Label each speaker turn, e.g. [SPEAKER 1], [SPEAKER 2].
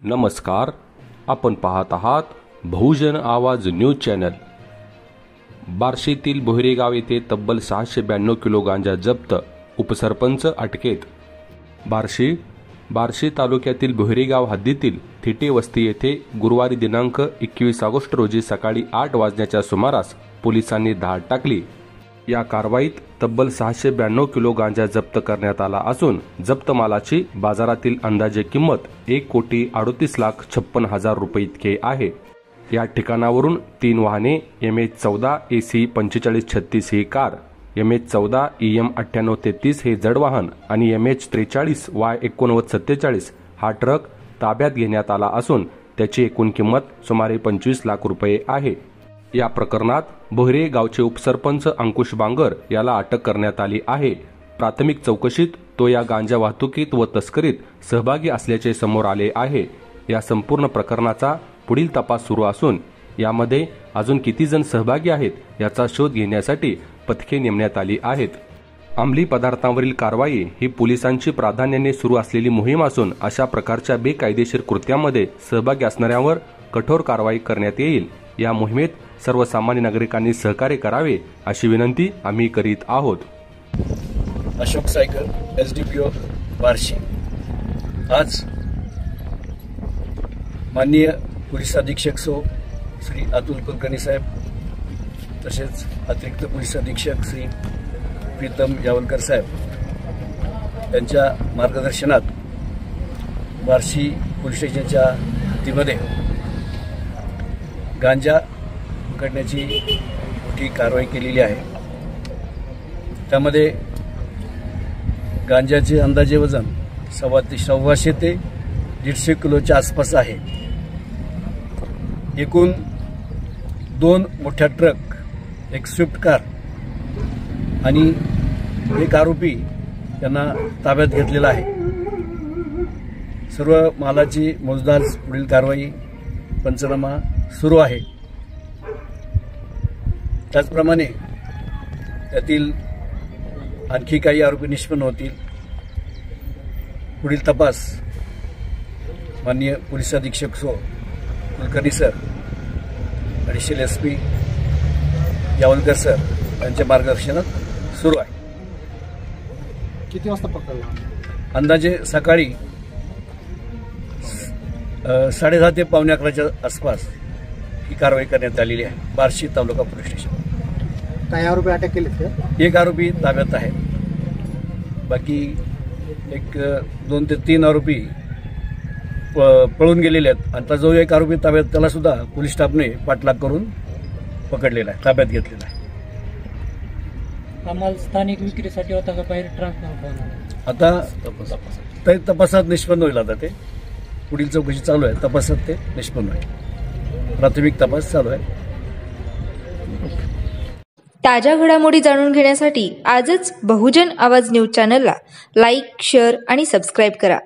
[SPEAKER 1] नमस्कार, आपण पाहत आहात बहुजन आवाज न्यूज चॅनल। बार्शीतील बोहरे गाव येथे तब्बल 692 किलो गांजा जप्त, उपसरपंच अटकेत। बार्शी तालुक्यातील बोहरे गाव हद्दीतील थिटे वस्ती येथे गुरुवारी दिनांक 21 ऑगस्ट रोजी सकाळी 8 वाजण्याच्या सुमारास पोलिसांनी धाड टाकली। या कारवाईत तब्बल 692 किलो गांजा जप्त करण्यात आला असून जप्त मालाची बाजारातील अंदाजे किंमत 1,38,56,000 रुपये इतके आहे। या ठिकाणावरून 3 वाहने MH14 AC 4536 ही कार, MH14 EM 9833 हे जड वाहन आणि MH43 Y 8947 हा ट्रक ताब्यात घेण्यात आला असून त्याची एकूण किंमत सुमारे 25 लाख रुपये आहे। या प्रकरणात बोहरे गावचे उपसरपंच अंकुश बांगर याला अटक करण्यात आली आहे। प्राथमिक चौकशीत तो या गांजा वाहतुकीत व तस्करीत सहभागी असल्याचे समोर आले आहे। या संपूर्ण प्रकरणाचा पुढील तपास सुरू असून यामध्ये अजून किती जण सहभागी आहेत याचा शोध घेण्यासाठी पथके नेमण्यात आली आहेत। अंमली पदार्थांवरील कारवाई ही पोलिसांची प्राधान्याने सुरू असलेली मोहीम असून अशा प्रकारच्या बेकायदेशीर कृत्यांमध्ये सहभागी असणाऱ्यांवर कठोर कारवाई करण्यात येईल। या मोहिमेत सर्वसामान्य नागरिकांनी सहकार्य करावे अशी विनंती आम्ही करीत आहोत।
[SPEAKER 2] Ashok cycle, SDPO Barshi. आज माननीय पोलीस अधीक्षक श्री अतुल कुलकर्णी साहेब, तसेच अतिरिक्त पोलीस अधीक्षक श्री प्रीतम यावलकर साहेब यांच्या मार्गदर्शनात बार्शी पोलीस स्टेशनच्या हद्दीमध्ये गांजा पकडण्याची मोठी कारवाई केलेली आहे। त्यामध्ये गांजाचे अंदाजे वजन 125 ते 150 किलोच्या आसपास आहे। एकूण 2 मोठ्या ट्रक, एक स्विफ्ट कार आणि एक आरोपी यांना ताब्यात घेतलेला आहे। सर्व मालाची मोजदाद, पुढील कारवाई, पंचनामा सुरू आहे। त्याचप्रमाणे त्यातील आणखी काही आरोपी निष्पन्न होतील। पुढील तपास माननीय पोलीस अधीक्षक Kulkarni sir, additional SP Yawalkar sir यांच्या मार्गदर्शनात सुरू आहे।
[SPEAKER 3] किती वाजता पकडला?
[SPEAKER 2] अंदाजे सकाळी 10:30 ते 11:15च्या आसपास ही कारवाई करण्यात आलेली आहे बार्शी तालुका पोलीस स्टेशन।
[SPEAKER 3] काही आरोपी अटक केले?
[SPEAKER 2] एक आरोपी ताब्यात आहे, बाकी 2 ते 3 आरोपी पळून गेलेले आहेत। आता जो एक आरोपी ताब्यात त्याला सुद्धा पोलीस स्टाफने पाठलाग करून पकडलेला आहे, ताब्यात घेतलेला आहे।
[SPEAKER 4] माल स्थानिक विक्रीसाठी होता का बाहेर ट्रान्सफर?
[SPEAKER 2] आता तपासात निष्पन्न होईल। आता ते पुढील चौकशी चालू आहे, तपासात ते निष्पन्न होईल। प्राथमिक तपास चालू आहे।
[SPEAKER 5] ताज्या घडामोडी जाणून घेण्यासाठी आजच बहुजन आवाज न्यूज चॅनलला लाईक, शेअर आणि सबस्क्राईब करा।